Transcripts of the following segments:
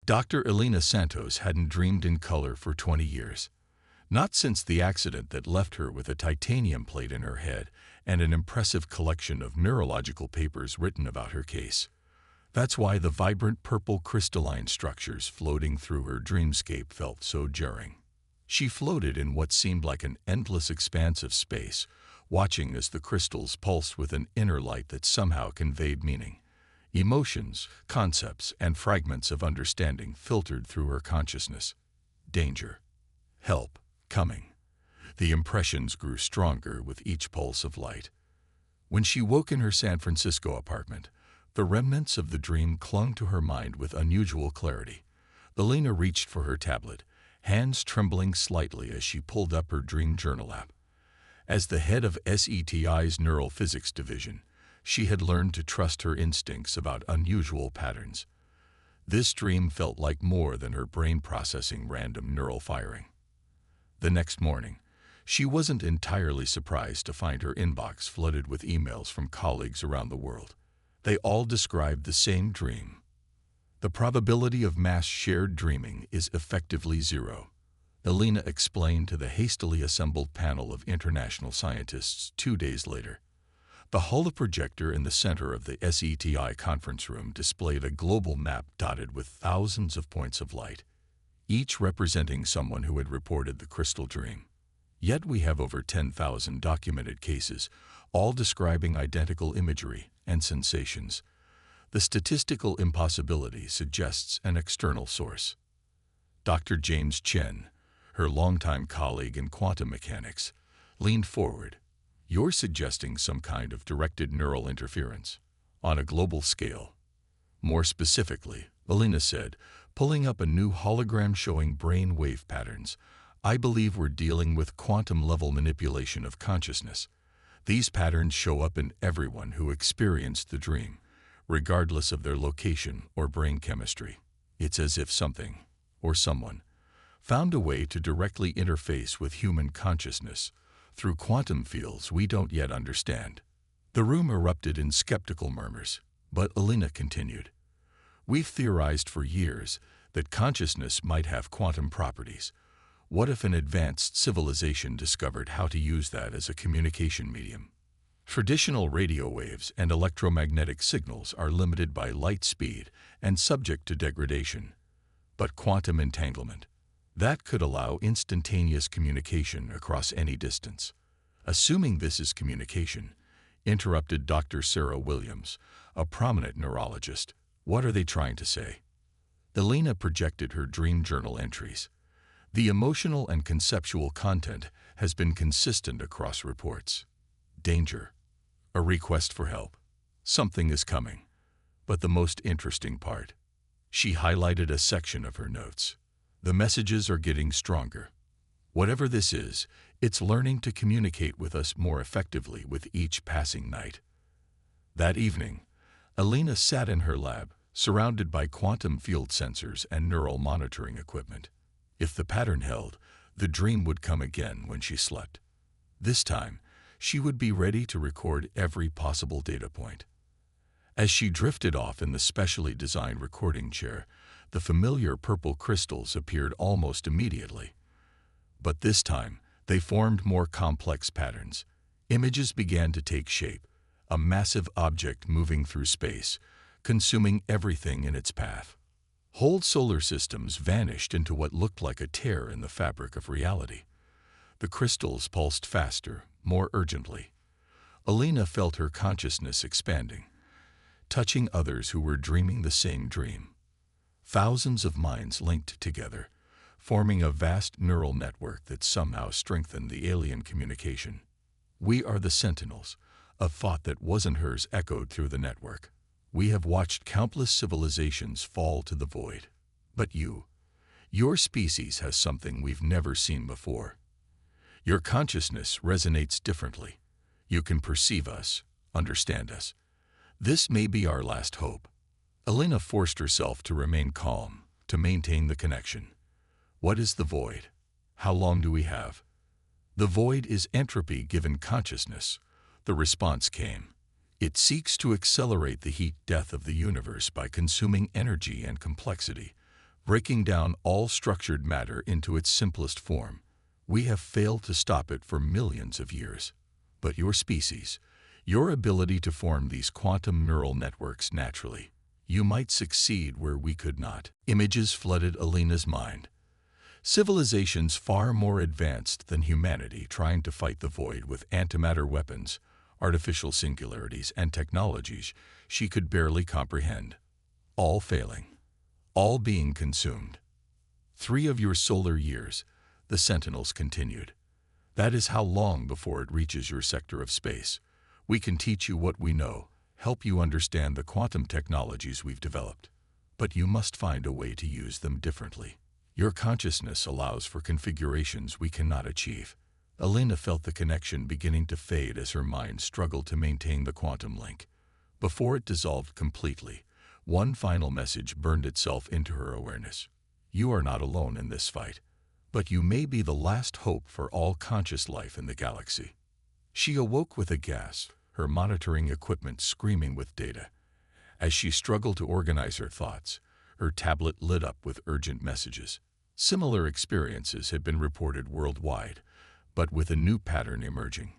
Dr. Elena Santos hadn't dreamed in color for 20 years. Not since the accident that left her with a titanium plate in her head and an impressive collection of neurological papers written about her case. That's why the vibrant purple crystalline structures floating through her dreamscape felt so jarring. She floated in what seemed like an endless expanse of space, watching as the crystals pulsed with an inner light that somehow conveyed meaning. Emotions, concepts, and fragments of understanding filtered through her consciousness. Danger. Help. Coming. The impressions grew stronger with each pulse of light. When she woke in her San Francisco apartment, the remnants of the dream clung to her mind with unusual clarity. Elena reached for her tablet, hands trembling slightly as she pulled up her dream journal app. As the head of SETI's Neural Physics Division, she had learned to trust her instincts about unusual patterns. This dream felt like more than her brain processing random neural firing. The next morning, she wasn't entirely surprised to find her inbox flooded with emails from colleagues around the world. They all described the same dream. The probability of mass shared dreaming is effectively zero, Elena explained to the hastily assembled panel of international scientists 2 days later. The holoprojector in the center of the SETI conference room displayed a global map dotted with thousands of points of light, each representing someone who had reported the crystal dream. Yet we have over 10,000 documented cases, all describing identical imagery and sensations. The statistical impossibility suggests an external source. Dr. James Chen, her longtime colleague in quantum mechanics, leaned forward. You're suggesting some kind of directed neural interference on a global scale. More specifically, Elena said, pulling up a new hologram showing brain wave patterns, I believe we're dealing with quantum-level manipulation of consciousness. These patterns show up in everyone who experienced the dream, regardless of their location or brain chemistry. It's as if something, or someone, found a way to directly interface with human consciousness through quantum fields we don't yet understand. The room erupted in skeptical murmurs, but Elena continued. We've theorized for years that consciousness might have quantum properties. What if an advanced civilization discovered how to use that as a communication medium? Traditional radio waves and electromagnetic signals are limited by light speed and subject to degradation. But quantum entanglement, that could allow instantaneous communication across any distance. Assuming this is communication, interrupted Dr. Sarah Williams, a prominent neurologist, what are they trying to say? Elena projected her dream journal entries. The emotional and conceptual content has been consistent across reports. Danger. A request for help. Something is coming. But the most interesting part. She highlighted a section of her notes. The messages are getting stronger. Whatever this is, it's learning to communicate with us more effectively with each passing night. That evening, Elena sat in her lab, surrounded by quantum field sensors and neural monitoring equipment. If the pattern held, the dream would come again when she slept. This time, she would be ready to record every possible data point. As she drifted off in the specially designed recording chair, the familiar purple crystals appeared almost immediately. But this time, they formed more complex patterns. Images began to take shape, a massive object moving through space, consuming everything in its path. Whole solar systems vanished into what looked like a tear in the fabric of reality. The crystals pulsed faster, more urgently. Elena felt her consciousness expanding, touching others who were dreaming the same dream. Thousands of minds linked together, forming a vast neural network that somehow strengthened the alien communication. We are the sentinels, a thought that wasn't hers echoed through the network. We have watched countless civilizations fall to the void. But your species has something we've never seen before. Your consciousness resonates differently. You can perceive us, understand us. This may be our last hope. Elena forced herself to remain calm, to maintain the connection. What is the void? How long do we have? The void is entropy given consciousness. The response came. It seeks to accelerate the heat death of the universe by consuming energy and complexity, breaking down all structured matter into its simplest form. We have failed to stop it for millions of years. But your species, your ability to form these quantum neural networks naturally, you might succeed where we could not. Images flooded Alina's mind. Civilizations far more advanced than humanity trying to fight the void with antimatter weapons, artificial singularities, and technologies she could barely comprehend. All failing. All being consumed. 3 of your solar years, the Sentinels continued. That is how long before it reaches your sector of space. We can teach you what we know, help you understand the quantum technologies we've developed. But you must find a way to use them differently. Your consciousness allows for configurations we cannot achieve. Alina felt the connection beginning to fade as her mind struggled to maintain the quantum link. Before it dissolved completely, one final message burned itself into her awareness. You are not alone in this fight, but you may be the last hope for all conscious life in the galaxy. She awoke with a gasp, her monitoring equipment screaming with data. As she struggled to organize her thoughts, her tablet lit up with urgent messages. Similar experiences had been reported worldwide, but with a new pattern emerging.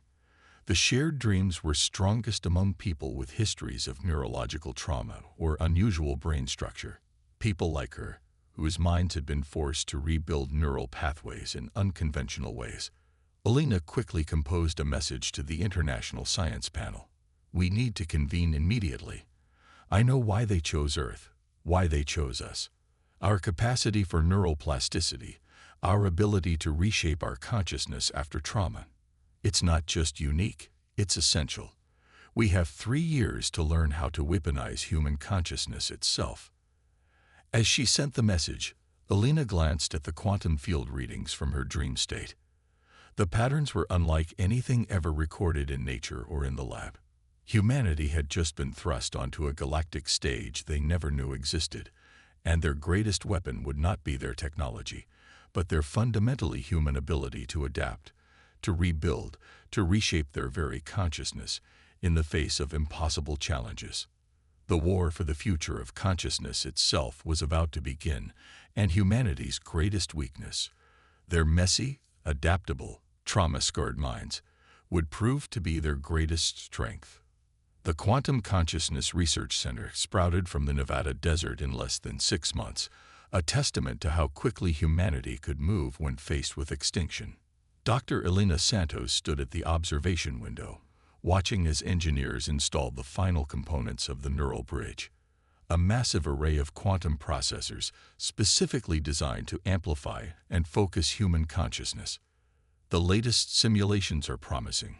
The shared dreams were strongest among people with histories of neurological trauma or unusual brain structure. People like her, whose minds had been forced to rebuild neural pathways in unconventional ways. Alina quickly composed a message to the International Science Panel. We need to convene immediately. I know why they chose Earth, why they chose us. Our capacity for neural plasticity, our ability to reshape our consciousness after trauma. It's not just unique, it's essential. We have 3 years to learn how to weaponize human consciousness itself. As she sent the message, Alina glanced at the quantum field readings from her dream state. The patterns were unlike anything ever recorded in nature or in the lab. Humanity had just been thrust onto a galactic stage they never knew existed, and their greatest weapon would not be their technology, but their fundamentally human ability to adapt, to rebuild, to reshape their very consciousness in the face of impossible challenges. The war for the future of consciousness itself was about to begin, and humanity's greatest weakness, their messy, adaptable, trauma-scarred minds, would prove to be their greatest strength. The Quantum Consciousness Research Center sprouted from the Nevada desert in less than 6 months, a testament to how quickly humanity could move when faced with extinction. Dr. Elena Santos stood at the observation window, watching as engineers installed the final components of the neural bridge, a massive array of quantum processors specifically designed to amplify and focus human consciousness. The latest simulations are promising,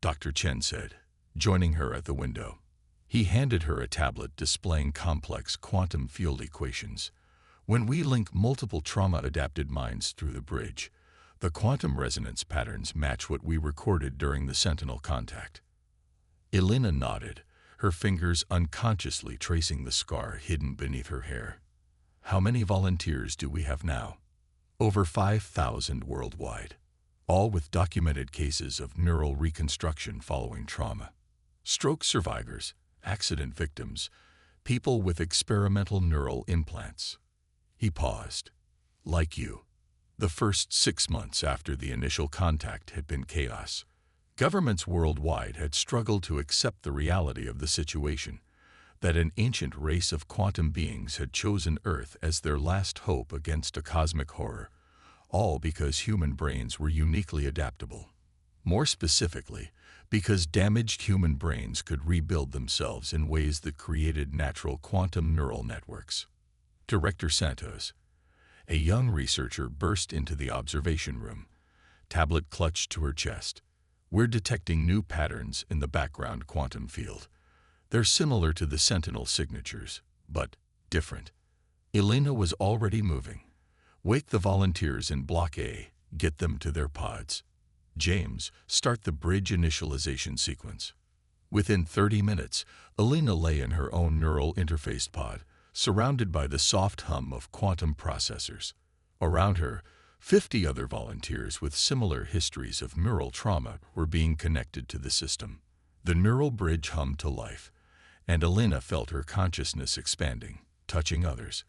Dr. Chen said, joining her at the window. He handed her a tablet displaying complex quantum field equations. When we link multiple trauma-adapted minds through the bridge, the quantum resonance patterns match what we recorded during the Sentinel contact. Elena nodded, her fingers unconsciously tracing the scar hidden beneath her hair. How many volunteers do we have now? Over 5,000 worldwide, all with documented cases of neural reconstruction following trauma. Stroke survivors, accident victims, people with experimental neural implants. He paused. Like you. The first 6 months after the initial contact had been chaos. Governments worldwide had struggled to accept the reality of the situation, that an ancient race of quantum beings had chosen Earth as their last hope against a cosmic horror, all because human brains were uniquely adaptable. More specifically, because damaged human brains could rebuild themselves in ways that created natural quantum neural networks. Director Santos, a young researcher, burst into the observation room, tablet clutched to her chest. We're detecting new patterns in the background quantum field. They're similar to the Sentinel signatures, but different. Elena was already moving. Wake the volunteers in Block A, get them to their pods. James, start the bridge initialization sequence. Within 30 minutes, Elena lay in her own neural interface pod, surrounded by the soft hum of quantum processors. Around her, 50 other volunteers with similar histories of neural trauma were being connected to the system. The neural bridge hummed to life, and Elena felt her consciousness expanding, touching others.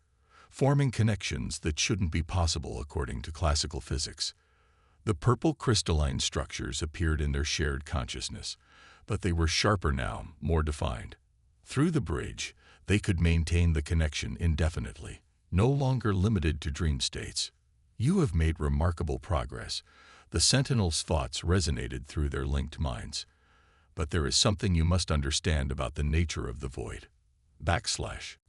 forming connections that shouldn't be possible according to classical physics. The purple crystalline structures appeared in their shared consciousness, but they were sharper now, more defined. Through the bridge, they could maintain the connection indefinitely, no longer limited to dream states. "You have made remarkable progress." The Sentinel's thoughts resonated through their linked minds. "But there is something you must understand about the nature of the void."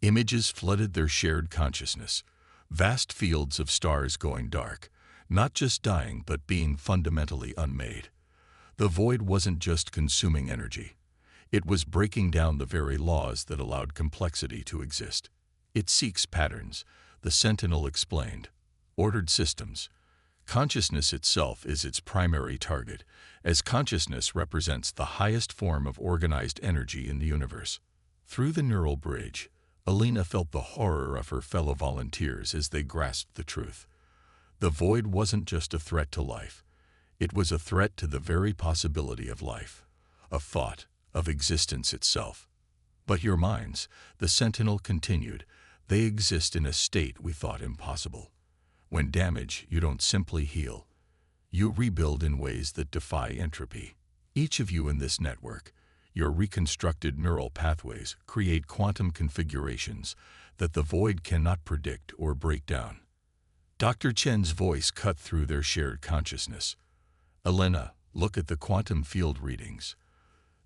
Images flooded their shared consciousness, vast fields of stars going dark, not just dying but being fundamentally unmade. The void wasn't just consuming energy. It was breaking down the very laws that allowed complexity to exist. "It seeks patterns," the Sentinel explained. "Ordered systems. Consciousness itself is its primary target, as consciousness represents the highest form of organized energy in the universe." Through the neural bridge, Alina felt the horror of her fellow volunteers as they grasped the truth. The void wasn't just a threat to life. It was a threat to the very possibility of life, of thought, of existence itself. "But your minds," the Sentinel continued, "they exist in a state we thought impossible. When damaged, you don't simply heal. You rebuild in ways that defy entropy. Each of you in this network, your reconstructed neural pathways, create quantum configurations that the void cannot predict or break down." Dr. Chen's voice cut through their shared consciousness. "Alina, look at the quantum field readings.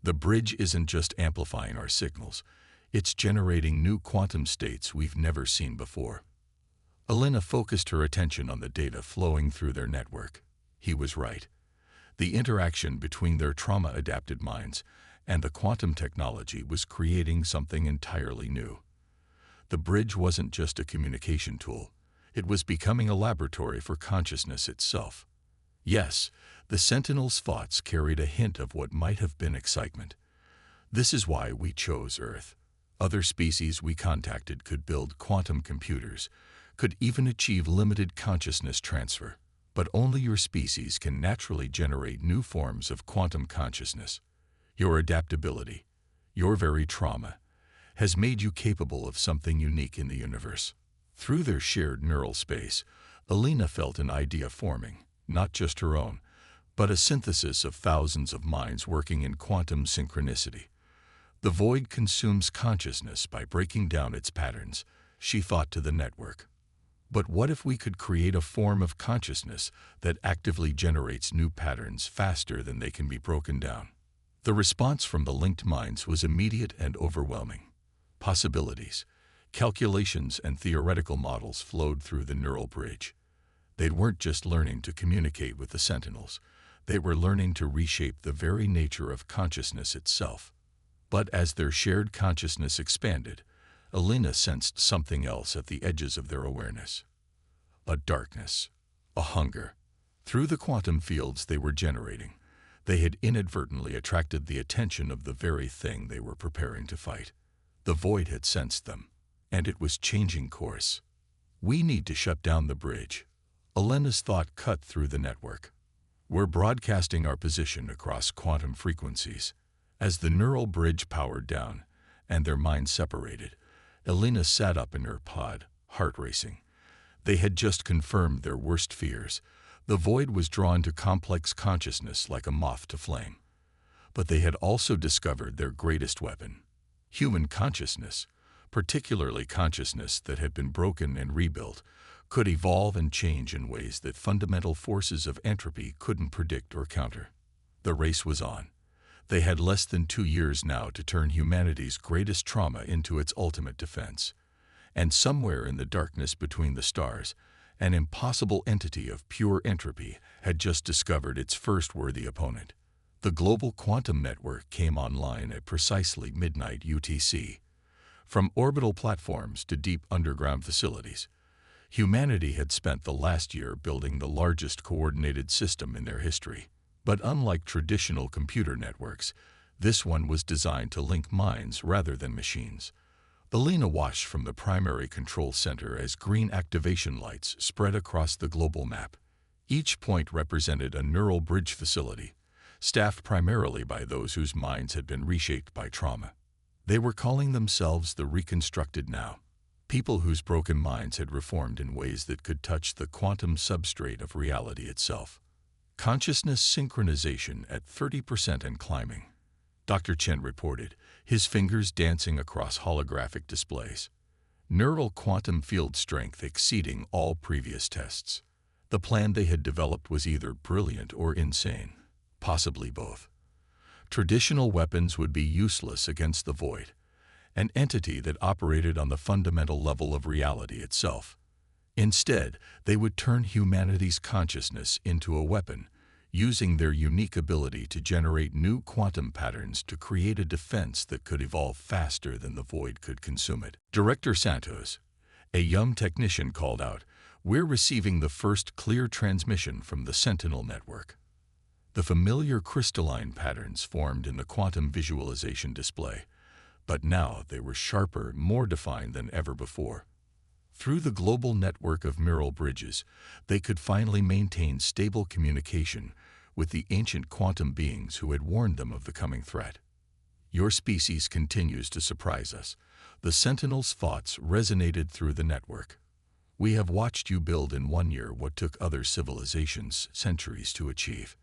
The bridge isn't just amplifying our signals, it's generating new quantum states we've never seen before." Alina focused her attention on the data flowing through their network. He was right. The interaction between their trauma-adapted minds and the quantum technology was creating something entirely new. The bridge wasn't just a communication tool. It was becoming a laboratory for consciousness itself. Yes, the Sentinel's thoughts carried a hint of what might have been excitement. "This is why we chose Earth. Other species we contacted could build quantum computers, could even achieve limited consciousness transfer, but only your species can naturally generate new forms of quantum consciousness. Your adaptability, your very trauma, has made you capable of something unique in the universe." Through their shared neural space, Alina felt an idea forming, not just her own, but a synthesis of thousands of minds working in quantum synchronicity. "The void consumes consciousness by breaking down its patterns," she thought to the network. "But what if we could create a form of consciousness that actively generates new patterns faster than they can be broken down?" The response from the linked minds was immediate and overwhelming. Possibilities, calculations, and theoretical models flowed through the neural bridge. They weren't just learning to communicate with the Sentinels. They were learning to reshape the very nature of consciousness itself. But as their shared consciousness expanded, Alina sensed something else at the edges of their awareness. A darkness, a hunger. Through the quantum fields they were generating, they had inadvertently attracted the attention of the very thing they were preparing to fight. The void had sensed them, and it was changing course. "We need to shut down the bridge." Alina's thought cut through the network. "We're broadcasting our position across quantum frequencies." As the neural bridge powered down, and their minds separated, Alina sat up in her pod, heart racing. They had just confirmed their worst fears. The void was drawn to complex consciousness like a moth to flame. But they had also discovered their greatest weapon: human consciousness, particularly consciousness that had been broken and rebuilt, could evolve and change in ways that fundamental forces of entropy couldn't predict or counter. The race was on. They had less than 2 years now to turn humanity's greatest trauma into its ultimate defense. And somewhere in the darkness between the stars, an impossible entity of pure entropy had just discovered its first worthy opponent. The global quantum network came online at precisely midnight UTC. From orbital platforms to deep underground facilities, humanity had spent the last year building the largest coordinated system in their history. But unlike traditional computer networks, this one was designed to link minds rather than machines. Alina watched from the primary control center as green activation lights spread across the global map. Each point represented a neural bridge facility, staffed primarily by those whose minds had been reshaped by trauma. They were calling themselves the Reconstructed Now. People whose broken minds had reformed in ways that could touch the quantum substrate of reality itself. Consciousness synchronization at 30% and climbing. Dr. Chen reported, his fingers dancing across holographic displays. Neural quantum field strength exceeding all previous tests. The plan they had developed was either brilliant or insane, possibly both. Traditional weapons would be useless against the void, an entity that operated on the fundamental level of reality itself. Instead, they would turn humanity's consciousness into a weapon, using their unique ability to generate new quantum patterns to create a defense that could evolve faster than the void could consume it. Director Santos, a young technician, called out, "We're receiving the first clear transmission from the Sentinel network." The familiar crystalline patterns formed in the quantum visualization display, but now they were sharper, more defined than ever before. Through the global network of neural bridges, they could finally maintain stable communication with the ancient quantum beings who had warned them of the coming threat. "Your species continues to surprise us." The Sentinel's thoughts resonated through the network. "We have watched you build in 1 year what took other civilizations centuries to achieve.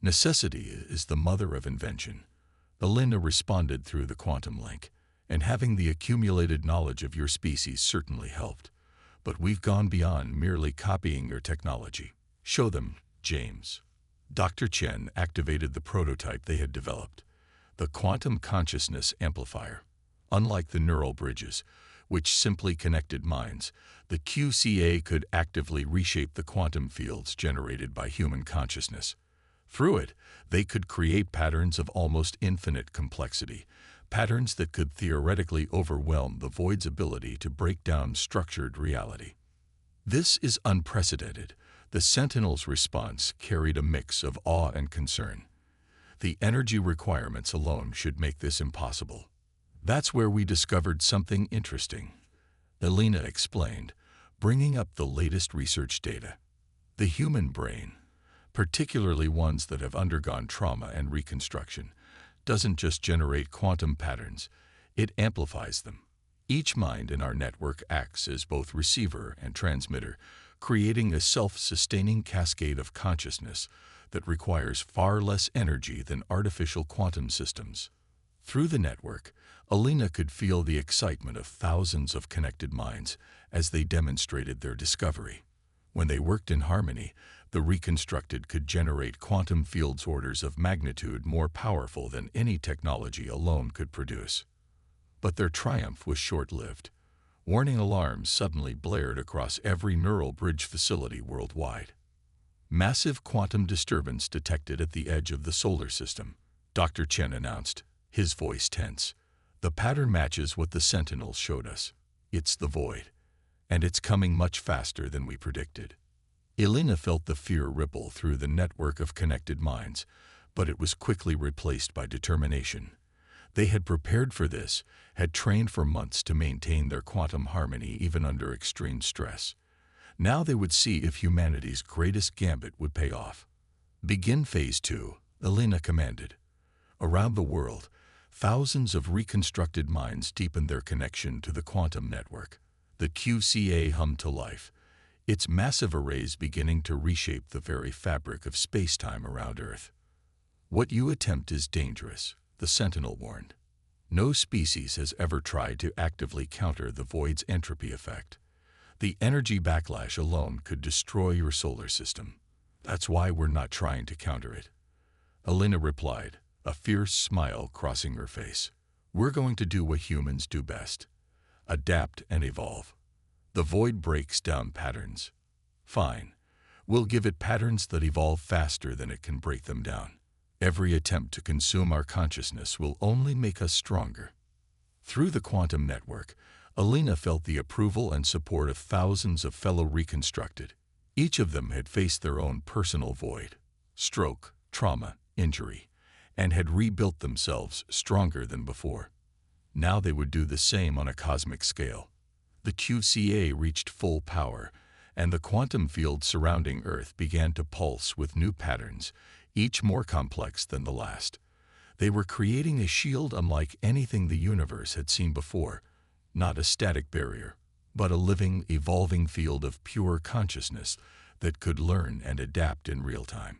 Necessity is the mother of invention." Elena responded through the quantum link, "And having the accumulated knowledge of your species certainly helped. But we've gone beyond merely copying your technology. Show them, James." Dr. Chen activated the prototype they had developed, the quantum consciousness amplifier. Unlike the neural bridges, which simply connected minds, the QCA could actively reshape the quantum fields generated by human consciousness. Through it, they could create patterns of almost infinite complexity, patterns that could theoretically overwhelm the void's ability to break down structured reality. "This is unprecedented." The Sentinel's response carried a mix of awe and concern. "The energy requirements alone should make this impossible." "That's where we discovered something interesting," Elena explained, bringing up the latest research data. "The human brain, particularly ones that have undergone trauma and reconstruction, doesn't just generate quantum patterns, it amplifies them. Each mind in our network acts as both receiver and transmitter, creating a self-sustaining cascade of consciousness that requires far less energy than artificial quantum systems." Through the network, Elena could feel the excitement of thousands of connected minds as they demonstrated their discovery. When they worked in harmony, the reconstructed could generate quantum fields orders of magnitude more powerful than any technology alone could produce. But their triumph was short-lived. Warning alarms suddenly blared across every neural bridge facility worldwide. "Massive quantum disturbance detected at the edge of the solar system," Dr. Chen announced, his voice tense. "The pattern matches what the Sentinels showed us. It's the void, and it's coming much faster than we predicted." Elena felt the fear ripple through the network of connected minds, but it was quickly replaced by determination. They had prepared for this, had trained for months to maintain their quantum harmony even under extreme stress. Now they would see if humanity's greatest gambit would pay off. "Begin Phase 2, Elena commanded. Around the world, thousands of reconstructed minds deepened their connection to the quantum network. The QCA hummed to life, its massive arrays beginning to reshape the very fabric of space-time around Earth. "What you attempt is dangerous," the Sentinel warned. "No species has ever tried to actively counter the void's entropy effect. The energy backlash alone could destroy your solar system. That's why we're not trying to counter it." Elena replied, a fierce smile crossing her face. "We're going to do what humans do best: adapt and evolve. The void breaks down patterns. Fine. We'll give it patterns that evolve faster than it can break them down. Every attempt to consume our consciousness will only make us stronger." Through the quantum network, Elena felt the approval and support of thousands of fellow reconstructed. Each of them had faced their own personal void, stroke, trauma, injury, and had rebuilt themselves stronger than before. Now they would do the same on a cosmic scale. The QCA reached full power, and the quantum field surrounding Earth began to pulse with new patterns, each more complex than the last. They were creating a shield unlike anything the universe had seen before, not a static barrier, but a living, evolving field of pure consciousness that could learn and adapt in real time.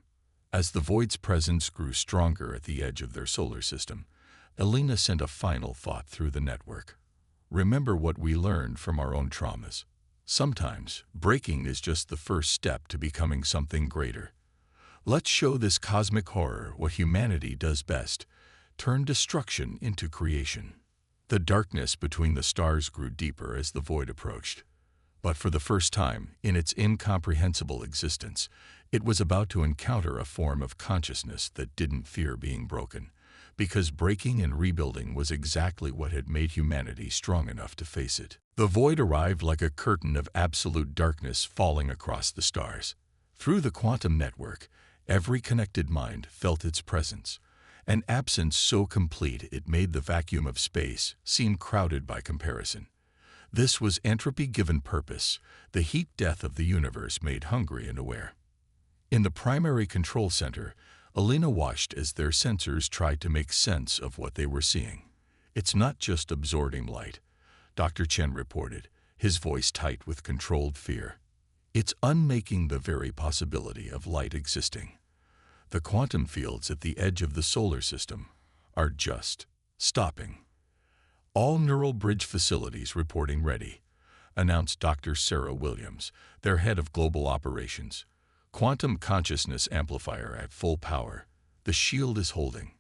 As the void's presence grew stronger at the edge of their solar system, Elena sent a final thought through the network. Remember what we learned from our own traumas. Sometimes, breaking is just the first step to becoming something greater. Let's show this cosmic horror what humanity does best: turn destruction into creation. The darkness between the stars grew deeper as the void approached. But for the first time in its incomprehensible existence, it was about to encounter a form of consciousness that didn't fear being broken, because breaking and rebuilding was exactly what had made humanity strong enough to face it. The void arrived like a curtain of absolute darkness falling across the stars. Through the quantum network, every connected mind felt its presence, an absence so complete it made the vacuum of space seem crowded by comparison. This was entropy given purpose, the heat death of the universe made hungry and aware. In the primary control center, Elena watched as their sensors tried to make sense of what they were seeing. "It's not just absorbing light," Dr. Chen reported, his voice tight with controlled fear. "It's unmaking the very possibility of light existing. The quantum fields at the edge of the solar system are just stopping." "All neural bridge facilities reporting ready," announced Dr. Sarah Williams, their head of global operations. "Quantum consciousness amplifier at full power. The shield is holding."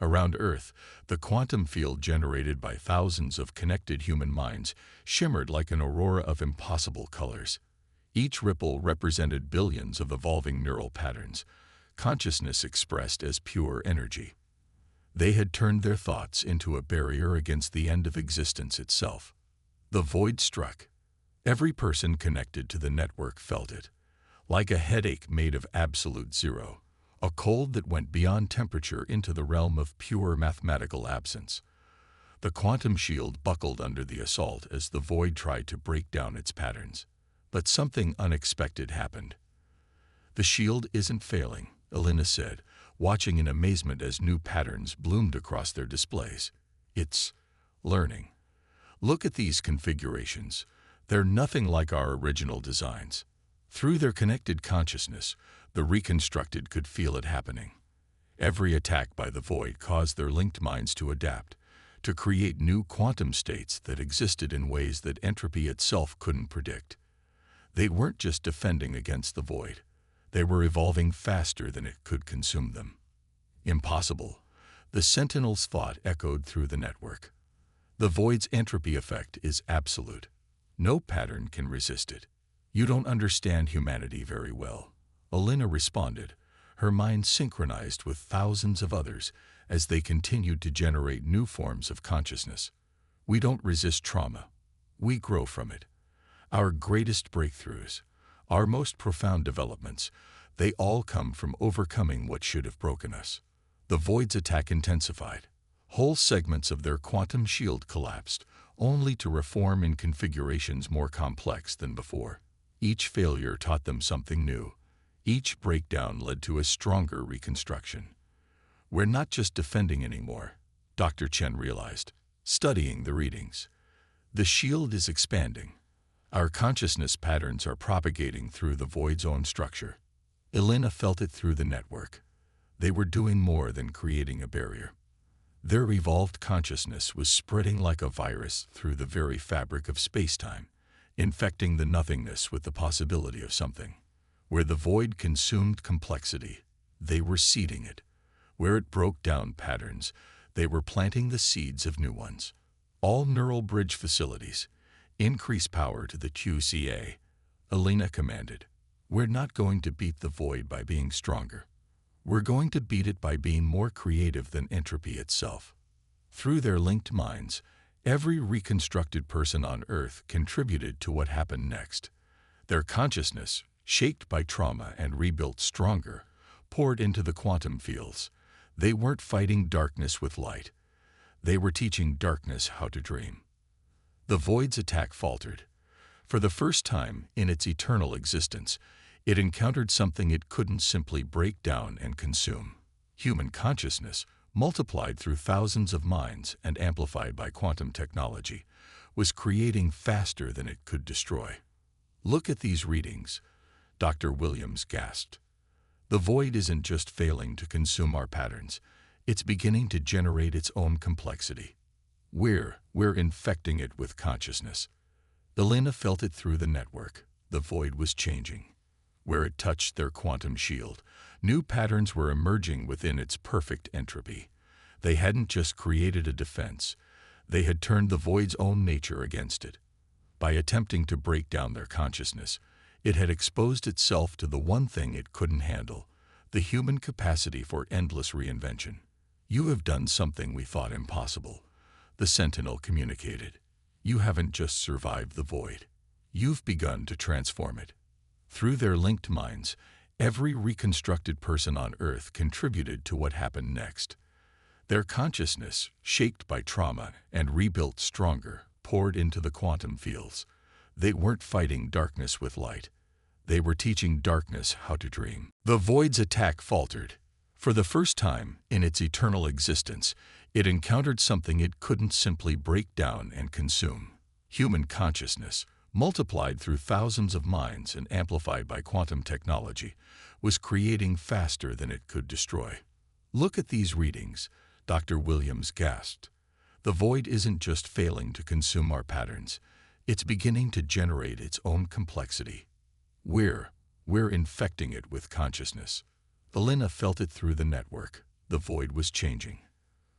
Around Earth, the quantum field generated by thousands of connected human minds shimmered like an aurora of impossible colors. Each ripple represented billions of evolving neural patterns, consciousness expressed as pure energy. They had turned their thoughts into a barrier against the end of existence itself. The void struck. Every person connected to the network felt it, like a headache made of absolute zero, a cold that went beyond temperature into the realm of pure mathematical absence. The quantum shield buckled under the assault as the void tried to break down its patterns. But something unexpected happened. "The shield isn't failing," Elena said, watching in amazement as new patterns bloomed across their displays. "It's learning. Look at these configurations. They're nothing like our original designs." Through their connected consciousness, the reconstructed could feel it happening. Every attack by the void caused their linked minds to adapt, to create new quantum states that existed in ways that entropy itself couldn't predict. They weren't just defending against the void. They were evolving faster than it could consume them. "Impossible," the Sentinel's thought echoed through the network. "The void's entropy effect is absolute. No pattern can resist it." "You don't understand humanity very well," Elena responded, her mind synchronized with thousands of others as they continued to generate new forms of consciousness. "We don't resist trauma. We grow from it. Our greatest breakthroughs, our most profound developments, they all come from overcoming what should have broken us." The void's attack intensified. Whole segments of their quantum shield collapsed, only to reform in configurations more complex than before. Each failure taught them something new. Each breakdown led to a stronger reconstruction. "We're not just defending anymore," Dr. Chen realized, studying the readings. "The shield is expanding. Our consciousness patterns are propagating through the void's own structure." Elena felt it through the network. They were doing more than creating a barrier. Their evolved consciousness was spreading like a virus through the very fabric of space-time, infecting the nothingness with the possibility of something. Where the void consumed complexity, they were seeding it. Where it broke down patterns, they were planting the seeds of new ones. "All neural bridge facilities, increase power to the QCA," Elena commanded. "We're not going to beat the void by being stronger. We're going to beat it by being more creative than entropy itself." Through their linked minds, every reconstructed person on Earth contributed to what happened next. Their consciousness, shaped by trauma and rebuilt stronger, poured into the quantum fields. They weren't fighting darkness with light. They were teaching darkness how to dream. The void's attack faltered. For the first time in its eternal existence, it encountered something it couldn't simply break down and consume. Human consciousness, multiplied through thousands of minds and amplified by quantum technology, was creating faster than it could destroy. "Look at these readings," Dr. Williams gasped. "The void isn't just failing to consume our patterns, it's beginning to generate its own complexity. We're infecting it with consciousness." Elena felt it through the network. The void was changing. Where it touched their quantum shield, new patterns were emerging within its perfect entropy. They hadn't just created a defense, they had turned the void's own nature against it. By attempting to break down their consciousness, it had exposed itself to the one thing it couldn't handle, the human capacity for endless reinvention. "You have done something we thought impossible," the Sentinel communicated. "You haven't just survived the void. You've begun to transform it." Through their linked minds, every reconstructed person on Earth contributed to what happened next. Their consciousness, shaped by trauma and rebuilt stronger, poured into the quantum fields. They weren't fighting darkness with light. They were teaching darkness how to dream. The void's attack faltered. For the first time in its eternal existence, it encountered something it couldn't simply break down and consume. Human consciousness, multiplied through thousands of minds and amplified by quantum technology, was creating faster than it could destroy. "Look at these readings," Dr. Williams gasped. "The void isn't just failing to consume our patterns, it's beginning to generate its own complexity. We're infecting it with consciousness." Elena felt it through the network. The void was changing.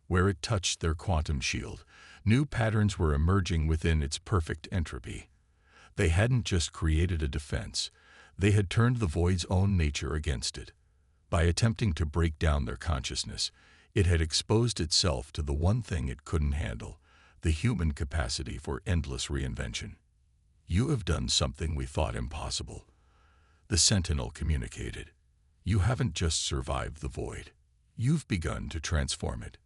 Where it touched their quantum shield, new patterns were emerging within its perfect entropy. They hadn't just created a defense, they had turned the void's own nature against it. By attempting to break down their consciousness, it had exposed itself to the one thing it couldn't handle, the human capacity for endless reinvention. "You have done something we thought impossible," the Sentinel communicated. "You haven't just survived the void. You've begun to transform it."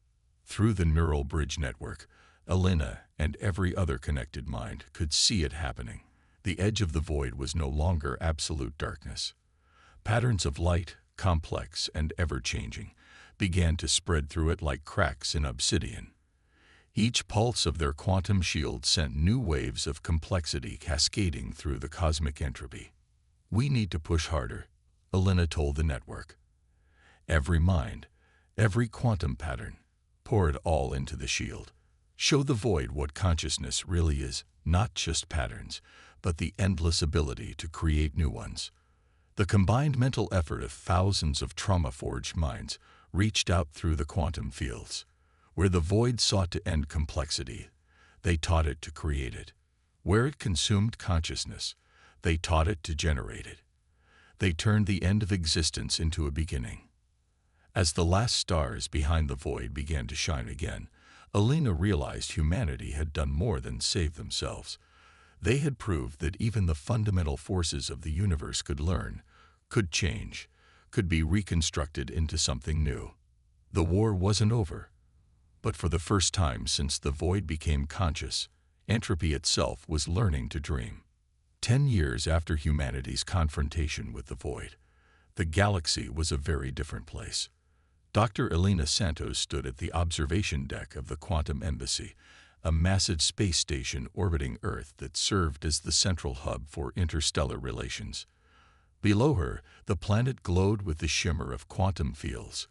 Through the neural bridge network, Elena and every other connected mind could see it happening. The edge of the void was no longer absolute darkness. Patterns of light, complex and ever-changing, began to spread through it like cracks in obsidian. Each pulse of their quantum shield sent new waves of complexity cascading through the cosmic entropy. "We need to push harder," Elena told the network. "Every mind, every quantum pattern, pour it all into the shield. Show the void what consciousness really is, not just patterns, but the endless ability to create new ones." The combined mental effort of thousands of trauma-forged minds reached out through the quantum fields. Where the void sought to end complexity, they taught it to create it. Where it consumed consciousness, they taught it to generate it. They turned the end of existence into a beginning. As the last stars behind the void began to shine again, Elena realized humanity had done more than save themselves. They had proved that even the fundamental forces of the universe could learn, could change, could be reconstructed into something new. The war wasn't over. But for the first time since the void became conscious, entropy itself was learning to dream. 10 years after humanity's confrontation with the void, the galaxy was a very different place. Dr. Elena Santos stood at the observation deck of the Quantum Embassy, a massive space station orbiting Earth that served as the central hub for interstellar relations. Below her, the planet glowed with the shimmer of quantum fields,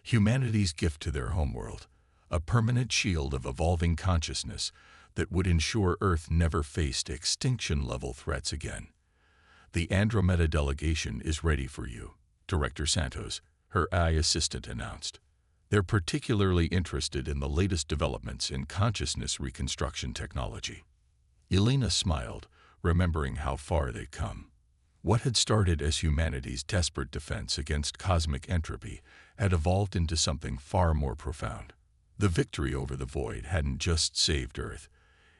humanity's gift to their homeworld, a permanent shield of evolving consciousness that would ensure Earth never faced extinction-level threats again. "The Andromeda delegation is ready for you," Director Santos, her AI assistant, announced. "They're particularly interested in the latest developments in consciousness reconstruction technology." Elena smiled, remembering how far they'd come. What had started as humanity's desperate defense against cosmic entropy had evolved into something far more profound. The victory over the void hadn't just saved Earth.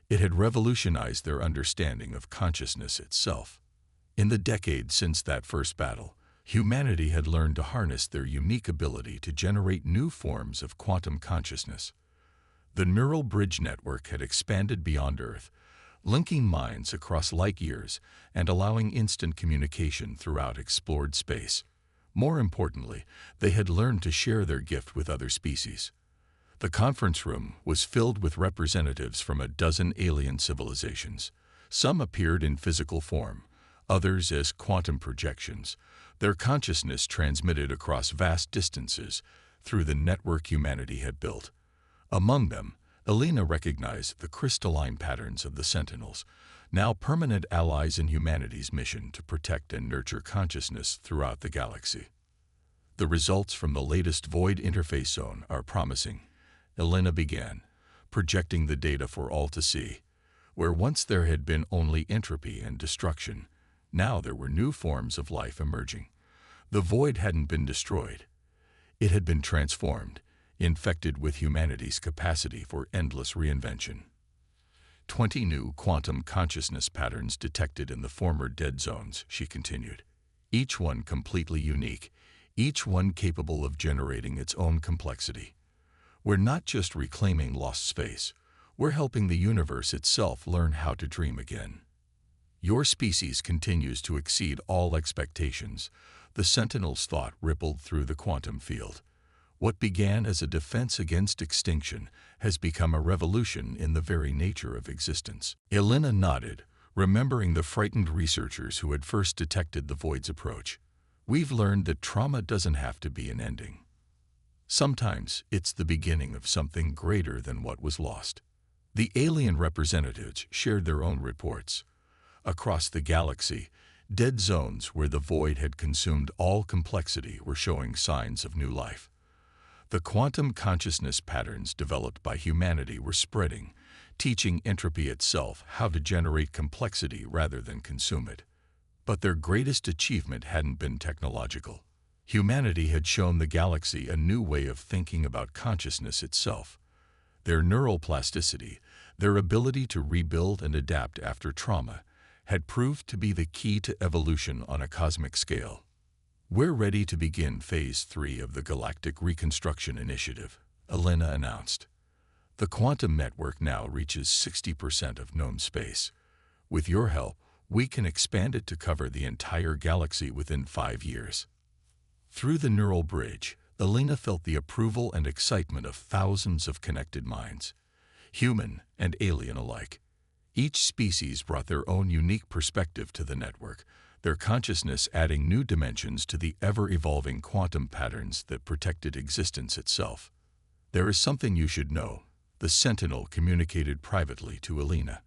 It had revolutionized their understanding of consciousness itself. In the decades since that first battle, humanity had learned to harness their unique ability to generate new forms of quantum consciousness. The neural bridge network had expanded beyond Earth, linking minds across light years and allowing instant communication throughout explored space. More importantly, they had learned to share their gift with other species. The conference room was filled with representatives from a dozen alien civilizations. Some appeared in physical form, others as quantum projections, their consciousness transmitted across vast distances through the network humanity had built. Among them, Elena recognized the crystalline patterns of the Sentinels, now permanent allies in humanity's mission to protect and nurture consciousness throughout the galaxy. The results from the latest Void interface zone are promising. Elena began, projecting the data for all to see. Where once there had been only entropy and destruction, now there were new forms of life emerging. The Void hadn't been destroyed. It had been transformed, infected with humanity's capacity for endless reinvention. 20 new quantum consciousness patterns detected in the former dead zones, she continued. Each one completely unique, each one capable of generating its own complexity. We're not just reclaiming lost space, we're helping the universe itself learn how to dream again. Your species continues to exceed all expectations, the Sentinel's thought rippled through the quantum field. What began as a defense against extinction has become a revolution in the very nature of existence. Elena nodded, remembering the frightened researchers who had first detected the Void's approach. We've learned that trauma doesn't have to be an ending. Sometimes it's the beginning of something greater than what was lost. The alien representatives shared their own reports. Across the galaxy, dead zones where the Void had consumed all complexity were showing signs of new life. The quantum consciousness patterns developed by humanity were spreading, teaching entropy itself how to generate complexity rather than consume it. But their greatest achievement hadn't been technological. Humanity had shown the galaxy a new way of thinking about consciousness itself. Their neural plasticity, their ability to rebuild and adapt after trauma, had proved to be the key to evolution on a cosmic scale. We're ready to begin Phase 3 of the Galactic Reconstruction Initiative, Elena announced. The quantum network now reaches 60% of known space. With your help, we can expand it to cover the entire galaxy within 5 years. Through the neural bridge, Elena felt the approval and excitement of thousands of connected minds, human and alien alike. Each species brought their own unique perspective to the network, their consciousness adding new dimensions to the ever-evolving quantum patterns that protected existence itself. There is something you should know, the Sentinel communicated privately to Elena.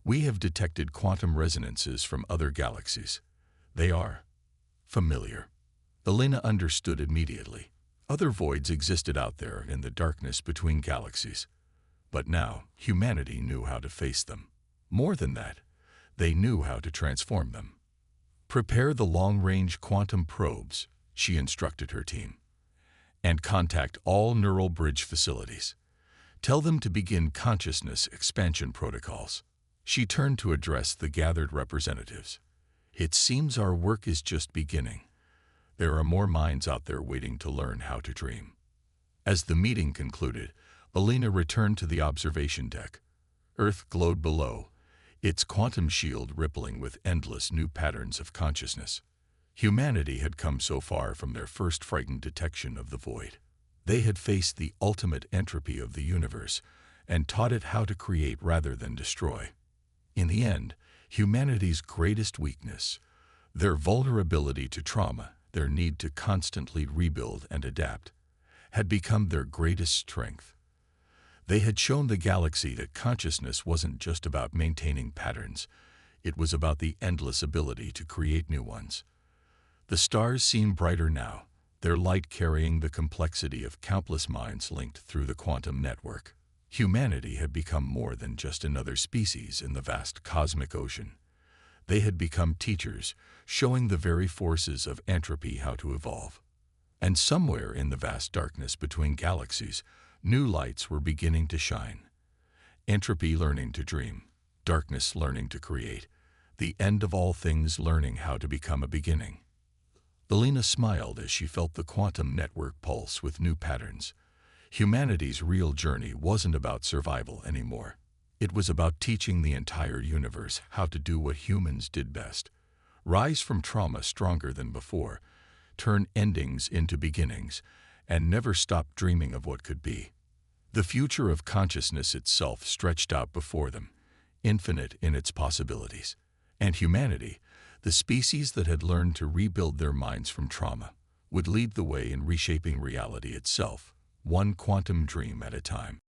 We have detected quantum resonances from other galaxies. They are familiar. Elena understood immediately. Other voids existed out there in the darkness between galaxies. But now, humanity knew how to face them. More than that, they knew how to transform them. Prepare the long-range quantum probes, she instructed her team, and contact all neural bridge facilities. Tell them to begin consciousness expansion protocols. She turned to address the gathered representatives. It seems our work is just beginning. There are more minds out there waiting to learn how to dream. As the meeting concluded, Elena returned to the observation deck. Earth glowed below, its quantum shield rippling with endless new patterns of consciousness. Humanity had come so far from their first frightened detection of the Void. They had faced the ultimate entropy of the universe and taught it how to create rather than destroy. In the end, humanity's greatest weakness, their vulnerability to trauma, their need to constantly rebuild and adapt, had become their greatest strength. They had shown the galaxy that consciousness wasn't just about maintaining patterns, it was about the endless ability to create new ones. The stars seemed brighter now, their light carrying the complexity of countless minds linked through the quantum network. Humanity had become more than just another species in the vast cosmic ocean. They had become teachers, showing the very forces of entropy how to evolve. And somewhere in the vast darkness between galaxies, new lights were beginning to shine. Entropy learning to dream, darkness learning to create, the end of all things learning how to become a beginning. Elena smiled as she felt the quantum network pulse with new patterns. Humanity's real journey wasn't about survival anymore. It was about teaching the entire universe how to do what humans did best. Rise from trauma stronger than before, turn endings into beginnings, and never stop dreaming of what could be. The future of consciousness itself stretched out before them, infinite in its possibilities. And humanity, the species that had learned to rebuild their minds from trauma, would lead the way in reshaping reality itself, one quantum dream at a time.